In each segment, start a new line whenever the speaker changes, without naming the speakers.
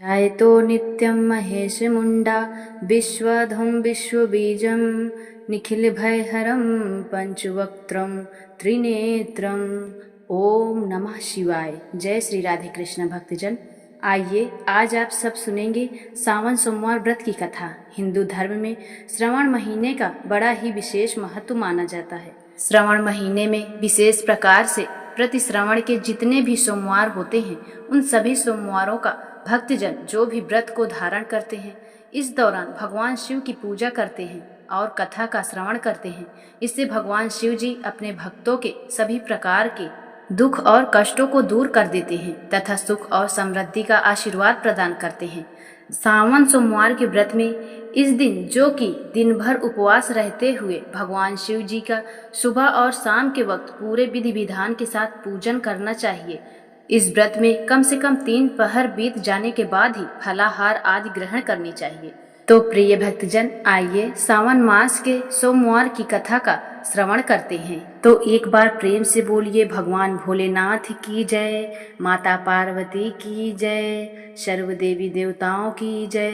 ध्यायतो नित्यं महेशमुण्डा विश्वधं विश्वबीजं निखिलभयहरं पंचवक्त्रं त्रिनेत्रम्। ओम नमः शिवाय। जय श्री राधे कृष्ण भक्तजन। आइए आज आप सब सुनेंगे सावन सोमवार व्रत की कथा। हिंदू धर्म में श्रवण महीने का बड़ा ही विशेष महत्व माना जाता है। श्रवण महीने में विशेष प्रकार से प्रति श्रवण के जितने भी सोमवार होते हैं, उन सभी सोमवारों का भक्तजन जो भी व्रत को धारण करते हैं, इस दौरान भगवान शिव की पूजा करते हैं और कथा का श्रवण करते हैं। इससे भगवान शिव जी अपने भक्तों के सभी प्रकार के दुख और कष्टों को दूर कर देते हैं तथा सुख और समृद्धि का आशीर्वाद प्रदान करते हैं। सावन सोमवार के व्रत में इस दिन जो कि दिन भर उपवास रहते हुए भगवान शिव जी का सुबह और शाम के वक्त पूरे विधि विधान के साथ पूजन करना चाहिए। इस व्रत में कम से कम 3 पहर बीत जाने के बाद ही फलाहार आदि ग्रहण करनी चाहिए। तो प्रिय भक्तजन, आइए सावन मास के सोमवार की कथा का श्रवण करते हैं। तो एक बार प्रेम से बोलिए, भगवान भोलेनाथ की जय, माता पार्वती की जय, सर्व देवी देवताओं की जय।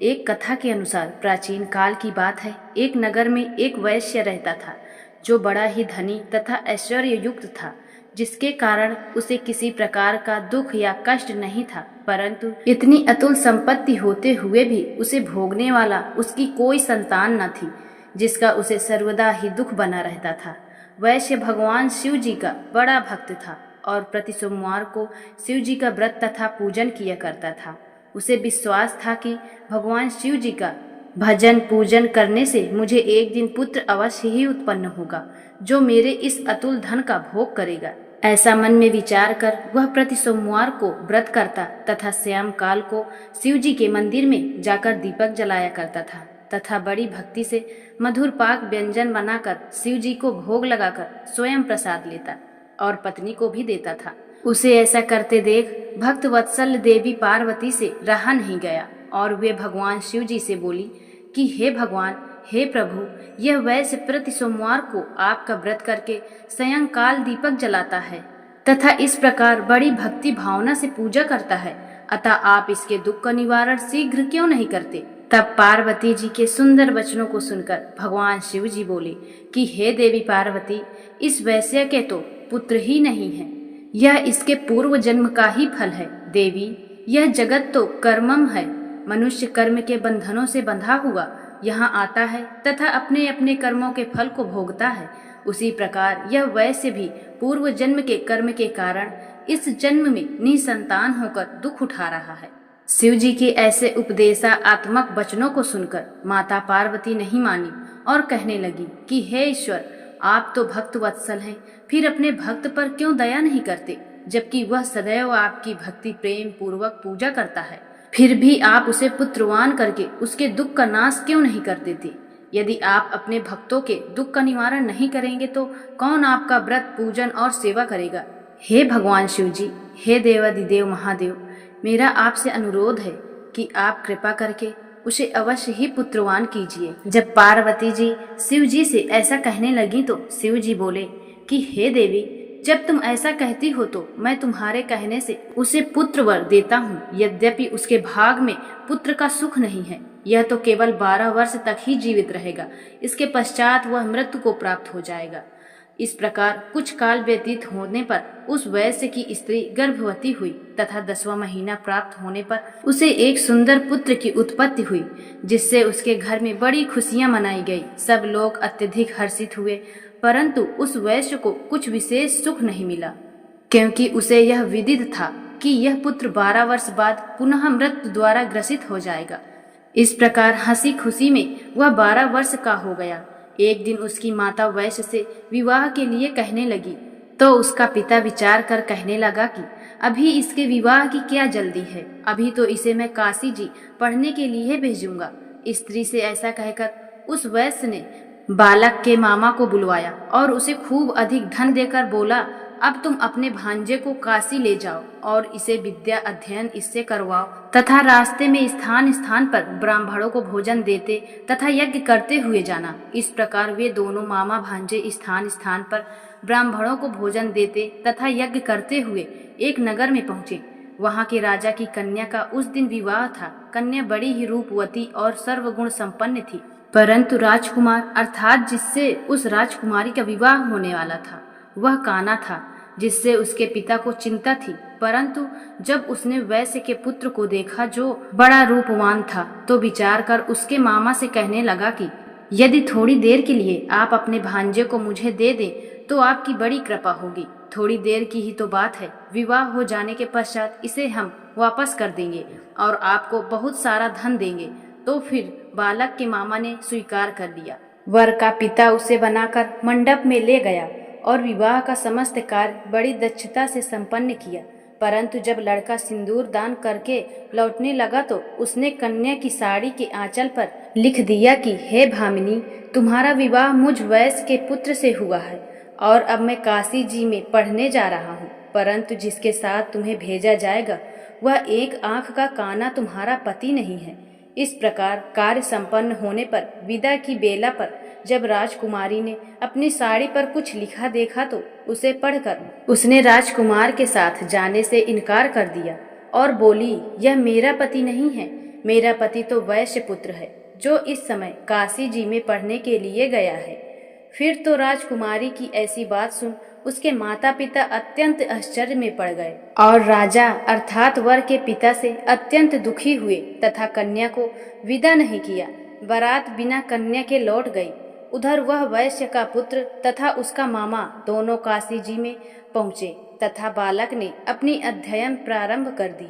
एक कथा के अनुसार प्राचीन काल की बात है। एक नगर में एक वैश्य रहता था जो बड़ा ही धनी तथा ऐश्वर्य युक्त था, जिसके कारण उसे किसी प्रकार का दुख या कष्ट नहीं था। परंतु इतनी अतुल संपत्ति होते हुए भी उसे भोगने वाला उसकी कोई संतान न थी, जिसका उसे सर्वदा ही दुख बना रहता था। वैश्य भगवान शिव जी का बड़ा भक्त था और प्रति सोमवार को शिव जी का व्रत तथा पूजन किया करता था। उसे विश्वास था कि भगवान शिव जी का भजन पूजन करने से मुझे एक दिन पुत्र अवश्य ही उत्पन्न होगा, जो मेरे इस अतुल धन का भोग करेगा। ऐसा मन में विचार कर वह प्रति सोमवार को व्रत करता तथा श्याम काल को शिव जी के मंदिर में जाकर दीपक जलाया करता था तथा बड़ी भक्ति से मधुर पाक व्यंजन बनाकर शिव जी को भोग लगाकर स्वयं प्रसाद लेता और पत्नी को भी देता था। उसे ऐसा करते देख भक्त वत्सल देवी पार्वती से रहा नहीं गया और वे भगवान शिव जी से बोली कि हे भगवान, हे प्रभु, यह वैश्य प्रति सोमवार को आपका व्रत करके सायंकाल दीपक जलाता है तथा इस प्रकार बड़ी भक्ति भावना से पूजा करता है, अतः आप इसके दुख का निवारण शीघ्र क्यों नहीं करते। तब पार्वती जी के सुंदर वचनों को सुनकर भगवान शिव जी बोले कि हे देवी पार्वती, इस वैश्य के तो पुत्र ही नहीं है, यह इसके पूर्व जन्म का ही फल है। देवी, यह जगत तो कर्मम है, मनुष्य कर्म के बंधनों से बंधा हुआ यहाँ आता है तथा अपने अपने कर्मों के फल को भोगता है। उसी प्रकार यह वैश्य भी पूर्व जन्म के कर्म के कारण इस जन्म में निसंतान होकर दुख उठा रहा है। शिव जी के ऐसे उपदेशात्मक वचनों को सुनकर माता पार्वती नहीं मानी और कहने लगी कि हे ईश्वर, आप तो भक्त वत्सल हैं, फिर अपने भक्त पर क्यों दया नहीं करते, जबकि वह सदैव आपकी भक्ति प्रेम पूर्वक पूजा करता है। फिर भी आप उसे पुत्रवान करके उसके दुख का नाश क्यों नहीं कर देते। यदि आप अपने भक्तों के दुख का निवारण नहीं करेंगे तो कौन आपका व्रत पूजन और सेवा करेगा। हे भगवान शिव जी, हे देवादिदेव महादेव, मेरा आपसे अनुरोध है कि आप कृपा करके उसे अवश्य ही पुत्रवान कीजिए। जब पार्वती जी शिव जी से ऐसा कहने लगी तो शिव जी बोले कि हे देवी, जब तुम ऐसा कहती हो तो मैं तुम्हारे कहने से उसे पुत्र वर देता हूँ। यद्यपि उसके भाग में पुत्र का सुख नहीं है, यह तो केवल 12 वर्ष तक ही जीवित रहेगा, इसके पश्चात वह मृत्यु को प्राप्त हो जाएगा। इस प्रकार कुछ काल व्यतीत होने पर उस वैश्य की स्त्री गर्भवती हुई तथा 10वां महीना प्राप्त होने पर उसे एक सुंदर पुत्र की उत्पत्ति हुई, जिससे उसके घर में बड़ी खुशियां मनाई गई। सब लोग अत्यधिक हर्षित हुए, परंतु उस वैश्य को कुछ विशेष सुख नहीं मिला, क्योंकि उसे यह विदित था कि यह पुत्र 12 वर्ष बाद पुनः मृत्यु द्वारा ग्रसित हो जाएगा। इस प्रकार हंसी खुशी में वह 12 वर्ष का हो गया। एक दिन उसकी माता वैश्य से विवाह के लिए कहने लगी तो उसका पिता विचार कर कहने लगा कि अभी इसके विवाह की क्या जल्दी है, अभी तो इसे मैं काशी जी पढ़ने के लिए भेजूंगा। स्त्री से ऐसा कहकर उस वैश्य ने बालक के मामा को बुलवाया और उसे खूब अधिक धन देकर बोला, अब तुम अपने भांजे को काशी ले जाओ और इसे विद्या अध्ययन इससे करवाओ तथा रास्ते में स्थान स्थान पर ब्राह्मणों को भोजन देते तथा यज्ञ करते हुए जाना। इस प्रकार वे दोनों मामा भांजे स्थान स्थान पर ब्राह्मणों को भोजन देते तथा यज्ञ करते हुए एक नगर में पहुँचे। वहाँ के राजा की कन्या का उस दिन विवाह था। कन्या बड़ी ही रूपवती और सर्वगुण संपन्न थी, परंतु राजकुमार अर्थात जिससे उस राजकुमारी का विवाह होने वाला था वह काना था, जिससे उसके पिता को चिंता थी। परंतु जब उसने वैश्य के पुत्र को देखा जो बड़ा रूपवान था, तो विचार कर उसके मामा से कहने लगा कि यदि थोड़ी देर के लिए आप अपने भांजे को मुझे दे दें तो आपकी बड़ी कृपा होगी। थोड़ी देर की ही तो बात है, विवाह हो जाने के पश्चात इसे हम वापस कर देंगे और आपको बहुत सारा धन देंगे। तो फिर बालक के मामा ने स्वीकार कर लिया। वर का पिता उसे बनाकर मंडप में ले गया और विवाह का समस्त कार्य बड़ी दक्षता से संपन्न किया। परंतु जब लड़का सिंदूर दान करके लौटने लगा तो उसने कन्या की साड़ी के आंचल पर लिख दिया कि हे भामिनी, तुम्हारा विवाह मुझ वैश्य के पुत्र से हुआ है और अब मैं काशी जी में पढ़ने जा रहा हूँ। परंतु जिसके साथ तुम्हें भेजा जाएगा वह एक आंख का काना तुम्हारा पति नहीं है। इस प्रकार कार्य संपन्न होने पर विदा की बेला पर जब राजकुमारी ने अपनी साड़ी पर कुछ लिखा देखा तो उसे पढ़कर उसने राजकुमार के साथ जाने से इनकार कर दिया और बोली, यह मेरा पति नहीं है, मेरा पति तो वैश्य पुत्र है जो इस समय काशी जी में पढ़ने के लिए गया है। फिर तो राजकुमारी की ऐसी बात सुन उसके माता पिता अत्यंत आश्चर्य में पड़ गए और राजा अर्थात वर के पिता से अत्यंत दुखी हुए तथा कन्या को विदा नहीं किया। बारात बिना कन्या के लौट गई। उधर वह वैश्य का पुत्र तथा उसका मामा दोनों काशी जी में पहुँचे तथा बालक ने अपनी अध्ययन प्रारंभ कर दी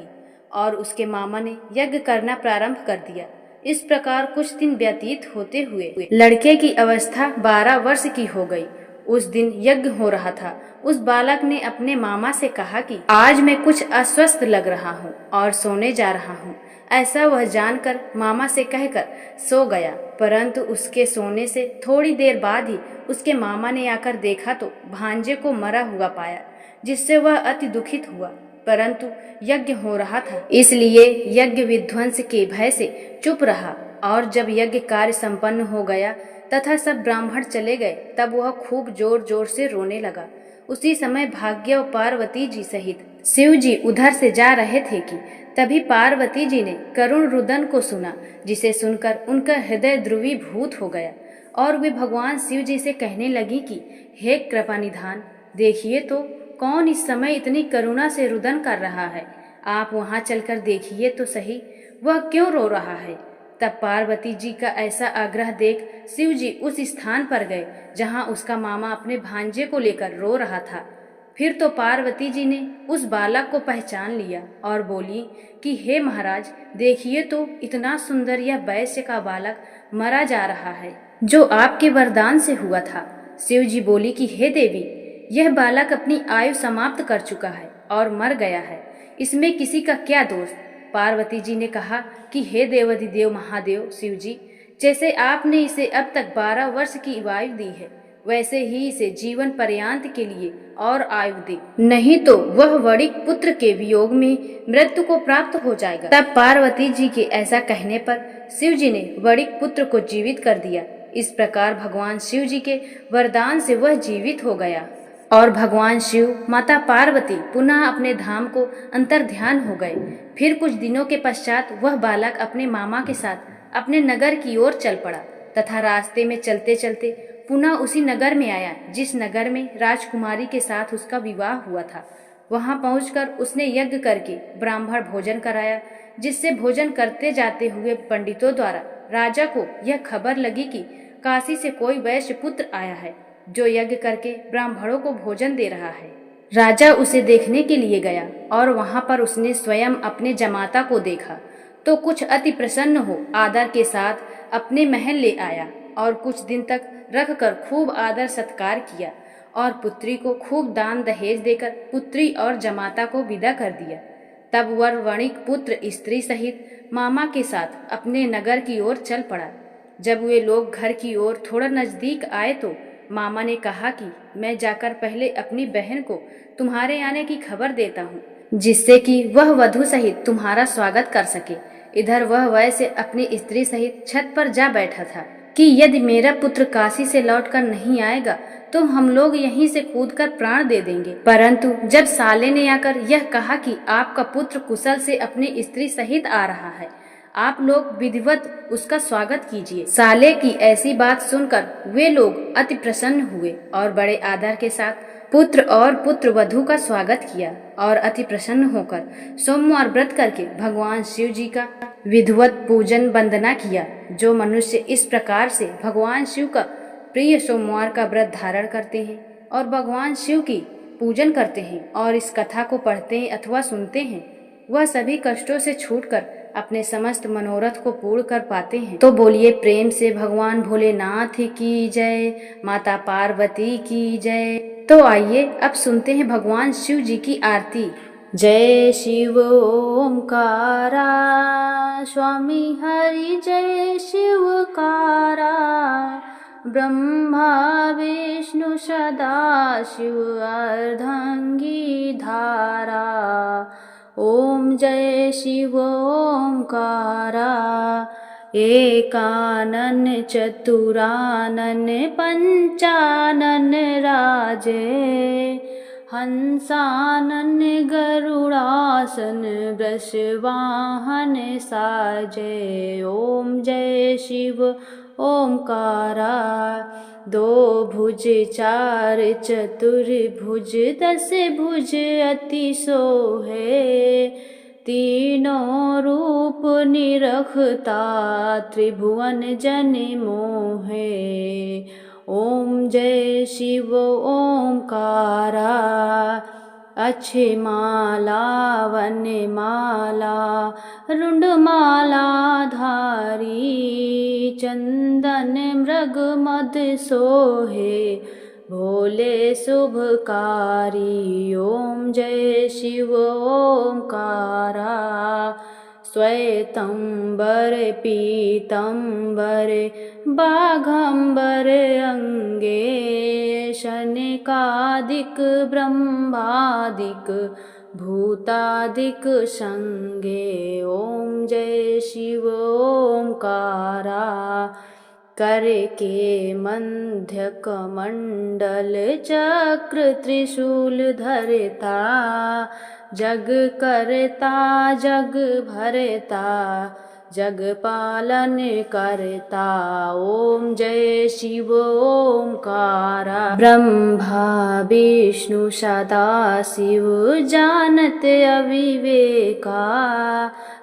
और उसके मामा ने यज्ञ करना प्रारंभ कर दिया। इस प्रकार कुछ दिन व्यतीत होते हुए लड़के की अवस्था 12 वर्ष की हो गई। उस दिन यज्ञ हो रहा था। उस बालक ने अपने मामा से कहा कि आज मैं कुछ अस्वस्थ लग रहा हूँ और सोने जा रहा हूँ। ऐसा वह जानकर मामा से कहकर सो गया। परंतु उसके सोने से थोड़ी देर बाद ही उसके मामा ने आकर देखा तो भांजे को मरा हुआ पाया, जिससे वह अति दुखित हुआ। परंतु यज्ञ हो रहा था, इसलिए यज्ञ विध्वंस के भय से चुप रहा। और जब यज्ञ कार्य संपन्न हो गया तथा सब ब्राह्मण चले गए, तब वह खूब जोर जोर से रोने लगा। उसी समय भाग्य और पार्वती जी सहित शिव जी उधर से जा रहे थे कि तभी पार्वती जी ने करुण रुदन को सुना, जिसे सुनकर उनका हृदय ध्रुवीभूत हो गया और वे भगवान शिव जी से कहने लगी कि हे कृपा निधान, देखिए तो कौन इस समय इतनी करुणा से रुदन कर रहा है। आप वहां चलकर देखिए तो सही, वह क्यों रो रहा है। तब पार्वती जी का ऐसा आग्रह देख शिव जी उस स्थान पर गए जहां उसका मामा अपने भांजे को लेकर रो रहा था। फिर तो पार्वती जी ने उस बालक को पहचान लिया और बोली कि हे महाराज, देखिए तो इतना सुंदर यह वैश्य का बालक मरा जा रहा है जो आपके वरदान से हुआ था। शिव जी बोली कि हे देवी, यह बालक अपनी आयु समाप्त कर चुका है और मर गया है, इसमें किसी का क्या दोष। पार्वती जी ने कहा कि हे देवाधिदेव महादेव शिव जी, जैसे आपने इसे अब तक 12 वर्ष की आयु दी है, वैसे ही इसे जीवन पर्यंत के लिए और आयु दे, नहीं तो वह वणिक पुत्र के वियोग में मृत्यु को प्राप्त हो जाएगा। तब पार्वती जी के ऐसा कहने पर शिव जी ने वणिक पुत्र को जीवित कर दिया। इस प्रकार भगवान शिव जी के वरदान से वह जीवित हो गया और भगवान शिव माता पार्वती पुनः अपने धाम को अंतर्ध्यान हो गए। फिर कुछ दिनों के पश्चात वह बालक अपने मामा के साथ अपने नगर की ओर चल पड़ा तथा रास्ते में चलते चलते पुनः उसी नगर में आया जिस नगर में राजकुमारी के साथ उसका विवाह हुआ था। वहां पहुंचकर उसने यज्ञ करके ब्राह्मण भोजन कराया, जिससे भोजन करते जाते हुए पंडितों द्वारा राजा को यह खबर लगी कि काशी से कोई वैश्य पुत्र आया है जो यज्ञ करके ब्राह्मणों को भोजन दे रहा है। राजा उसे देखने के लिए गया और वहां पर उसने स्वयं अपने जमाता को देखा तो कुछ अति प्रसन्न हो आदर के साथ अपने महल ले आया और कुछ दिन तक रखकर खूब आदर सत्कार किया और पुत्री को खूब दान दहेज देकर पुत्री और जमाता को विदा कर दिया। तब वर वणिक पुत्र स्त्री सहित मामा के साथ अपने नगर की ओर चल पड़ा। जब वे लोग घर की ओर थोड़ा नजदीक आए तो मामा ने कहा कि मैं जाकर पहले अपनी बहन को तुम्हारे आने की खबर देता हूँ, जिससे कि वह वधू सहित तुम्हारा स्वागत कर सके। इधर वह वैसे अपनी स्त्री सहित छत पर जा बैठा था कि यदि मेरा पुत्र काशी से लौटकर नहीं आएगा तो हम लोग यहीं से कूदकर प्राण दे देंगे। परंतु जब साले ने आकर यह कहा कि आपका पुत्र कुशल से अपनी स्त्री सहित आ रहा है, आप लोग विधिवत उसका स्वागत कीजिए। साले की ऐसी बात सुनकर वे लोग अति प्रसन्न हुए और बड़े आदर के साथ पुत्र और पुत्र वधू का स्वागत किया और अति प्रसन्न होकर सोमवार व्रत करके भगवान शिव जी का विधिवत पूजन वंदना किया। जो मनुष्य इस प्रकार से भगवान शिव का प्रिय सोमवार का व्रत धारण करते हैं और भगवान शिव की पूजन करते हैं और इस कथा को पढ़ते हैं अथवा सुनते हैं, वह सभी कष्टों से छूटकर अपने समस्त मनोरथ को पूर्ण कर पाते हैं। तो बोलिए प्रेम से भगवान भोलेनाथ की जय, माता पार्वती की जय। तो आइए अब सुनते हैं भगवान शिव जी की आरती। जय शिव ओमकारा, स्वामी हरि जय शिवकारा, ब्रह्मा विष्णु सदा शिव अर्धंगी धारा। ओम जय शिव ओमकारा, एकानन चतुरानन पंचानन राजे, हंसानन गरुड़ासन वृषवाहन साजे। ओम जय शिव ओमकारा, दो भुज चार चतुर्भुज दस भुज अति सोहे, तीनों रूप निरखता त्रिभुवन जन मोहे। ओम जय शिव ओमकारा, अच्छे माला वन माला रुंडमाला धारी, चंदन मृग मद सोहे भोले शुभकारी। ओम जय शिव ओमकारा, श्वेतंबर पीतंबर बाघंबर अंगे, शनकादिक ब्रह्मादिक भूतादिक संगे। ओम जय शिव ओमकारा, करके मध्यक मंडल चक्र त्रिशूल धरता, जग करता जग भरता जग पालन करता। ओम जय शिव ओमकारा, ब्रह्मा विष्णु सदा शिव जानत अविवेका,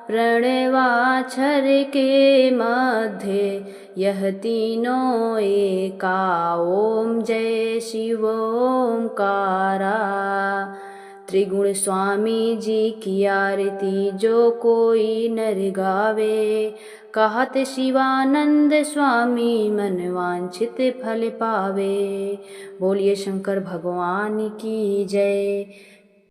प्रणवाक्षर के मध्य यह तीनों एका। ओम जय शिव ओमकारा, त्रिगुण स्वामी जी की आरती जो कोई नर गावे, कहत शिवानंद स्वामी मन वांछित फल पावे। बोलिए शंकर भगवान की जय।